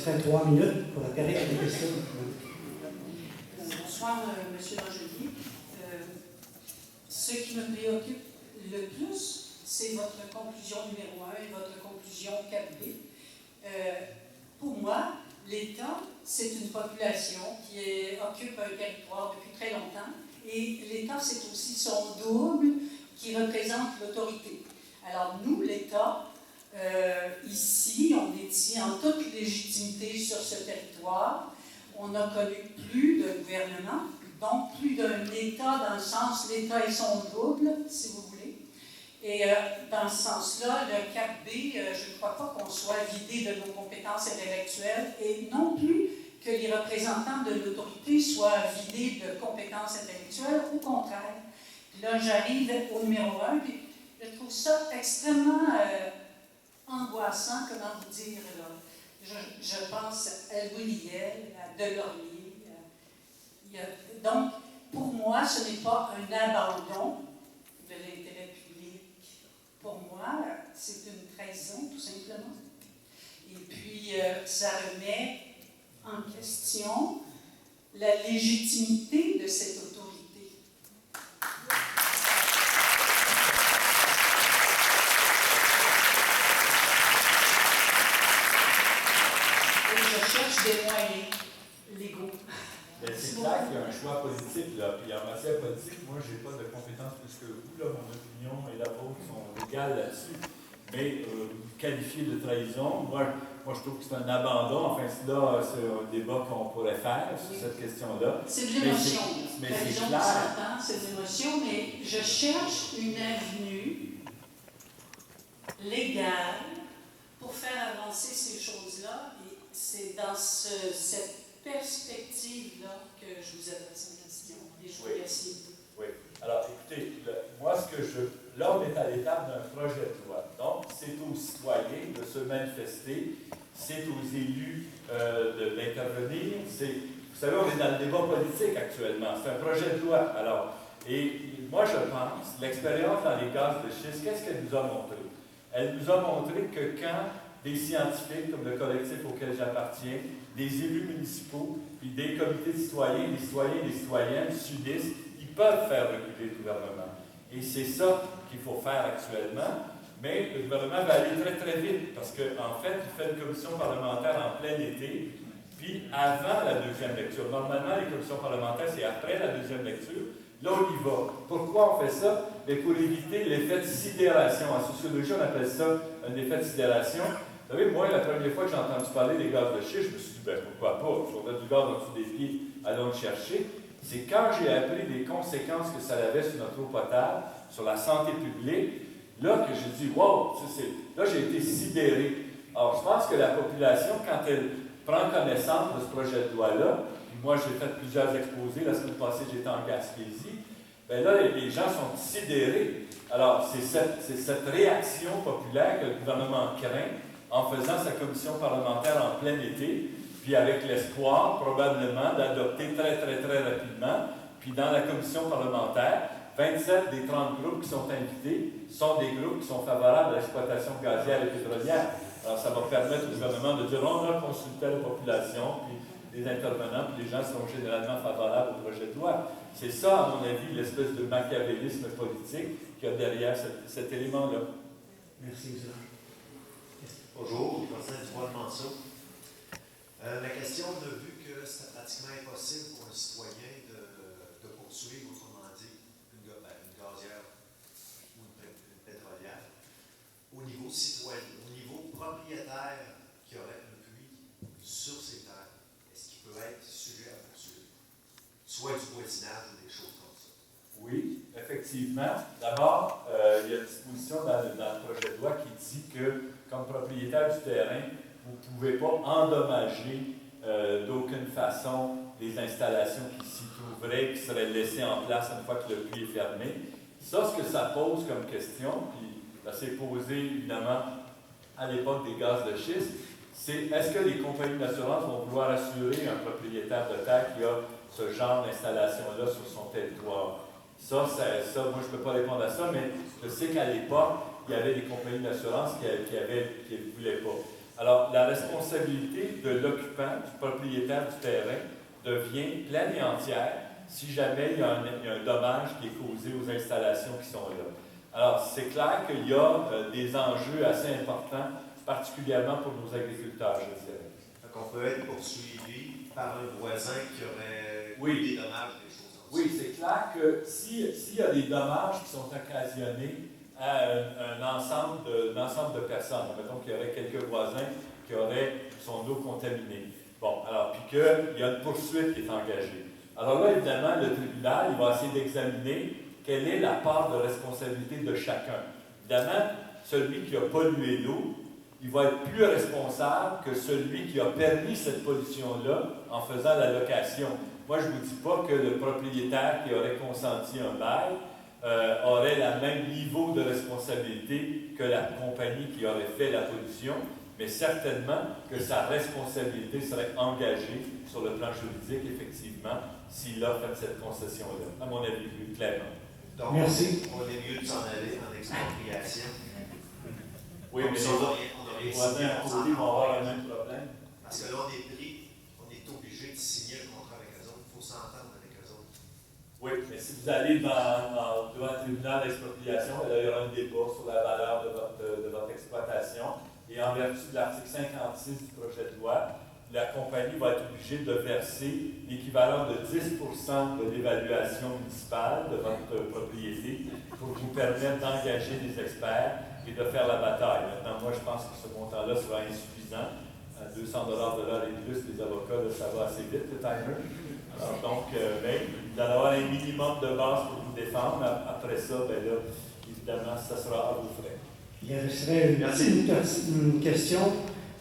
serait 3 minutes pour la période des questions. Bonsoir, M. Langelier. Ce qui me préoccupe le plus, c'est votre conclusion numéro 1 et votre conclusion 4B. Pour moi, l'État, c'est une population qui occupe un territoire depuis très longtemps, et l'État, c'est aussi son double qui représente l'autorité. Alors nous, l'État, ici, on détient en toute légitimité sur ce territoire. On n'a connu plus de gouvernement, donc plus d'un État dans le sens l'État et son double, si vous voulez. Et dans ce sens-là, le 4B, je ne crois pas qu'on soit vidé de nos compétences intellectuelles et non plus que les représentants de l'autorité soient vidés de compétences intellectuelles, au contraire. Puis là, j'arrive au numéro 1, puis je trouve ça extrêmement angoissant, comment vous dire, là. Je pense à Louis Liel, à Delorier. Donc, pour moi, ce n'est pas un abandon de l'intérêt public. Pour moi, c'est une trahison, tout simplement. Et puis, ça remet en question la légitimité de cette autorité. Et je cherche des moyens légaux. C'est clair qu'il y a un choix politique, là. Puis en matière politique, moi, je n'ai pas de compétences plus que vous, là. Mon opinion et la vôtre sont égales là-dessus. Mais qualifié de trahison, moi, je trouve que c'est un abandon. Enfin, là, c'est un débat qu'on pourrait faire sur cette question-là. C'est de l'émotion. Mais c'est clair. C'est de l'émotion, mais je cherche une avenue légale pour faire avancer ces choses-là. Et c'est dans cette perspective-là que je vous adresse une question. Et je vous remercie. Oui. Alors, écoutez, moi, là, on est à l'étape d'un projet de loi. Donc, c'est aux citoyens de se manifester, c'est aux élus d'intervenir. Vous savez, on est dans le débat politique actuellement. C'est un projet de loi. Alors, et moi, je pense, l'expérience dans les gaz de schiste, qu'est-ce qu'elle nous a montré? Elle nous a montré que quand des scientifiques, comme le collectif auquel j'appartiens, des élus municipaux, puis des comités de citoyens, des citoyens et des citoyennes sudistes, ils peuvent faire reculer le gouvernement. Et c'est ça qu'il faut faire actuellement. Mais le gouvernement va aller très, très vite, parce qu'en fait, il fait une commission parlementaire en plein été, puis avant la deuxième lecture. Normalement, les commissions parlementaires, c'est après la deuxième lecture. Là, on y va. Pourquoi on fait ça? Mais pour éviter l'effet de sidération. En sociologie, on appelle ça un effet de sidération. Vous savez, moi, la première fois que j'ai entendu parler des gaz de schiste, je me suis dit, ben pourquoi pas? Si on a du gaz en dessous des pieds, allons le chercher. C'est quand j'ai appris les conséquences que ça avait sur notre eau potable, sur la santé publique, là que j'ai dit, wow, là j'ai été sidéré. Alors, je pense que la population, quand elle prend connaissance de ce projet de loi-là, puis moi j'ai fait plusieurs exposés, la semaine passée j'étais en Gaspésie, bien là les gens sont sidérés. Alors, c'est cette réaction populaire que le gouvernement craint en faisant sa commission parlementaire en plein été, puis avec l'espoir probablement d'adopter très, très, très rapidement. Puis dans la commission parlementaire, 27 des 30 groupes qui sont invités sont des groupes qui sont favorables à l'exploitation gazière et pétrolière. Alors ça va permettre au gouvernement de dire on a consulté la population, puis les intervenants, puis les gens sont généralement favorables au projet de loi. C'est ça, à mon avis, l'espèce de machiavélisme politique qu'il y a derrière cet élément-là. Merci, M. Bonjour, Vincent Dubois-Manceau. Ma question, on a vu que c'était pratiquement impossible pour un citoyen de poursuivre, autrement dit, une gazière ou une pétrolière. Au niveau citoyen, au niveau propriétaire qui aurait un puits sur ses terres, est-ce qu'il peut être sujet à poursuivre? Soit du voisinage ou des choses comme ça. Oui, effectivement. D'abord, il y a une disposition dans le projet de loi qui dit que, comme propriétaire du terrain, vous ne pouvez pas endommager d'aucune façon les installations qui s'y trouveraient, qui seraient laissées en place une fois que le puits est fermé. Ça, ce que ça pose comme question, puis ça s'est posé évidemment à l'époque des gaz de schiste, c'est est-ce que les compagnies d'assurance vont vouloir assurer un propriétaire de terre qui a ce genre d'installation-là sur son territoire? Ça, moi, je ne peux pas répondre à ça, mais je sais qu'à l'époque, il y avait des compagnies d'assurance qui ne voulaient pas. Alors, la responsabilité de l'occupant, du propriétaire du terrain, devient pleine et entière si jamais il y a un dommage qui est causé aux installations qui sont là. Alors, c'est clair qu'il y a des enjeux assez importants, particulièrement pour nos agriculteurs, je dirais. Donc, on peut être poursuivi par un voisin qui aurait Oui. des dommages, des choses comme ça. Oui, c'est clair que s'il y a des dommages qui sont occasionnés à un ensemble de personnes, mettons qu'il y aurait quelques voisins qui auraient son eau contaminée. Bon, alors, puis qu'il y a une poursuite qui est engagée. Alors là, évidemment, le tribunal, il va essayer d'examiner quelle est la part de responsabilité de chacun. Évidemment, celui qui a pollué l'eau, il va être plus responsable que celui qui a permis cette pollution-là en faisant la location. Moi, je ne vous dis pas que le propriétaire qui aurait consenti un bail aurait le même niveau de responsabilité que la compagnie qui aurait fait la pollution, mais certainement que sa responsabilité serait engagée sur le plan juridique, effectivement, s'il a fait cette concession-là, à mon avis, plus clairement. Donc, Merci. on est mieux de s'en aller en expropriation. Oui, Comme mais ça, les voisins à côté vont avoir le même problème. Parce que là, on est obligé de signer le contrat avec eux autres. Il faut s'entendre avec eux autres. Oui, mais si vous allez devant le tribunal d'expropriation, là, il y aura un débat sur la valeur de votre exploitation. Et en vertu de l'article 56 du projet de loi, la compagnie va être obligée de verser l'équivalent de 10 de l'évaluation municipale de votre propriété pour vous permettre d'engager des experts et de faire la bataille. Maintenant, moi, je pense que ce montant-là sera insuffisant. 200 de l'heure et plus, les avocats, là, ça va assez vite, le timer. Alors, donc, vous allez avoir un minimum de base pour vous défendre. Après ça, bien là, évidemment, ça sera à vos frais. Il resterait une question.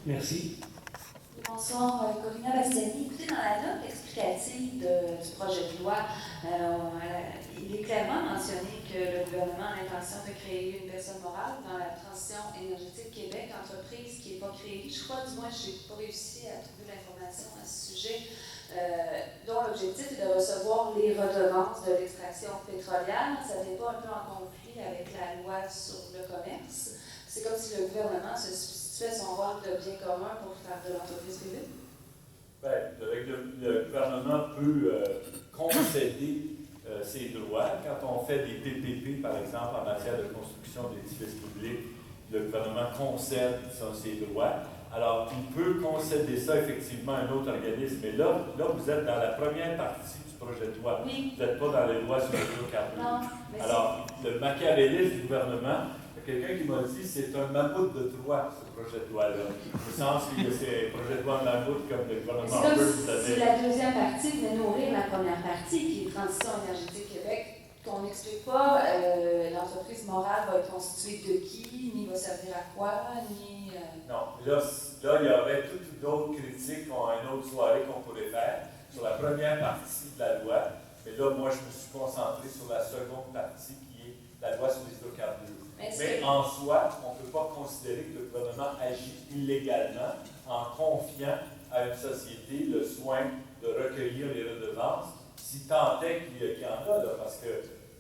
Merci. Bonsoir, Corina Bastiani. Écoutez, dans la note explicative du projet de loi, il est clairement mentionné que le gouvernement a l'intention de créer une personne morale dans la transition énergétique Québec, entreprise qui n'est pas créée. Je crois, du moins, je n'ai pas réussi à trouver l'information à ce sujet, dont l'objectif est de recevoir les redevances de l'extraction pétrolière. Ça n'est pas un peu en conflit avec la loi sur le commerce. C'est comme si le gouvernement se substituait son rôle de bien commun pour faire de l'entreprise privée. Bien, le gouvernement peut concéder ses droits. Quand on fait des PPP, par exemple, en matière de construction d'édifices publics, le gouvernement concède ses droits. Alors, il peut concéder ça effectivement à un autre organisme. Mais là, vous êtes dans la première partie du projet de loi. Oui. Vous n'êtes pas dans les lois sur le hydrocarbures. Non, mais alors, le machiavélisme du gouvernement, il y a quelqu'un qui m'a dit c'est un mammouth de droit, ce projet de loi-là. Au sens que c'est un projet de loi mammouth comme le gouvernement c'est peut comme vous donner. si la deuxième partie venait nourrir la première partie, qui est Transition énergétique Québec, qu'on n'explique pas l'entreprise morale va être constituée de qui, ni va servir à quoi, ni... Non, là, il y aurait toute une autre critique, une autre soirée qu'on pourrait faire sur la première partie de la loi. Mais là, moi, je me suis concentré sur la seconde partie qui est la loi sur les hydrocarbures. Mais en soi, on ne peut pas considérer que le gouvernement agit illégalement en confiant à une société le soin de recueillir les redevances, si tant est qu'il y en a, là, parce qu'il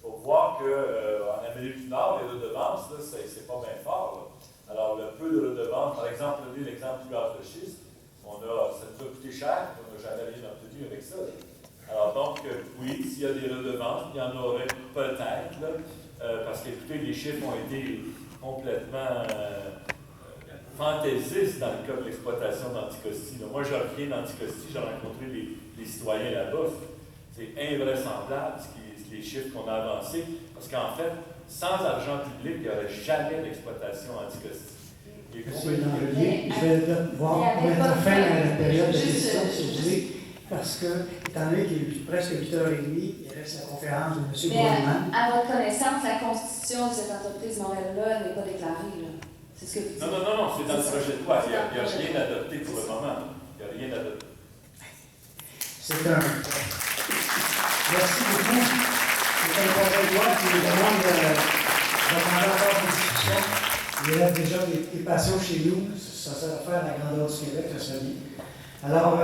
faut voir qu'en Amérique du Nord, les redevances, c'est pas bien fort. Là. Alors, le peu de redevances, par exemple, prenez l'exemple du gaz de schiste, ça nous a coûté cher, on n'a jamais rien obtenu avec ça. Là. Alors donc, oui, s'il y a des redevances, il y en aurait peut-être, là, parce que, écoutez, les chiffres ont été complètement fantaisistes dans le cas de l'exploitation d'Anticosti. Moi, je reviens d'Anticosti, j'ai rencontré les citoyens là-bas. C'est invraisemblable les chiffres qu'on a avancés, parce qu'en fait, sans argent public, il n'y aurait jamais d'exploitation Anticosti. Monsieur Langelier, je vais devoir mettre fin à la période de questions, si vous voulez, parce que, étant donné qu'il est presque 8h30, il reste la conférence de M. Goldman. À votre connaissance, la constitution de cette entreprise Montréal-là n'est pas déclarée, là. C'est ce que vous dites. Non, c'est dans le projet de loi. Il n'y a rien adopté pour le moment. Il n'y a rien adopté. C'est un... Merci beaucoup. C'est un projet de loi qui nous demande encore des discussions. Il y a déjà des passions chez nous. Ça sert à faire la grandeur du Québec, ça serait bien. Alors,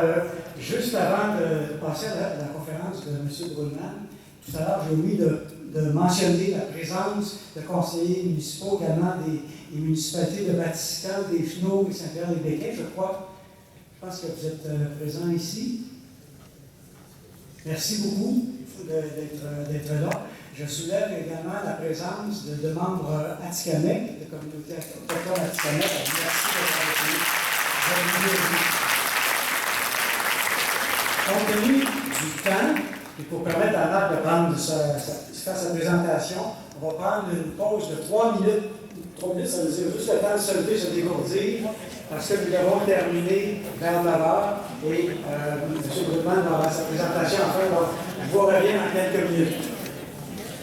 juste avant de passer à la conférence de M. Goldman, tout à l'heure, j'ai oublié de de mentionner la présence de conseillers municipaux, également des municipalités de Batiscan, des Chenaux, des Saint-Pierre, des Béquets, je crois. Je pense que vous êtes présents ici. Merci beaucoup d'être là. Je soulève également la présence de membres Atikamekw, de communauté autochtone Atikamekw. Merci d'être avec nous. Compte tenu du temps, et pour permettre à Marc de faire sa présentation, on va prendre une pause de 3 minutes. 3 minutes, ça veut dire juste le temps de se lever, se dégourdir, parce que nous avons terminé vers 9 h et M. Goodman va avoir sa présentation. Enfin, je vous reviens en quelques minutes.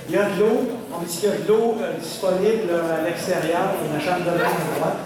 Il y a de l'eau, on dit qu'il y a de l'eau disponible à l'extérieur, dans la chambre de bain à droite.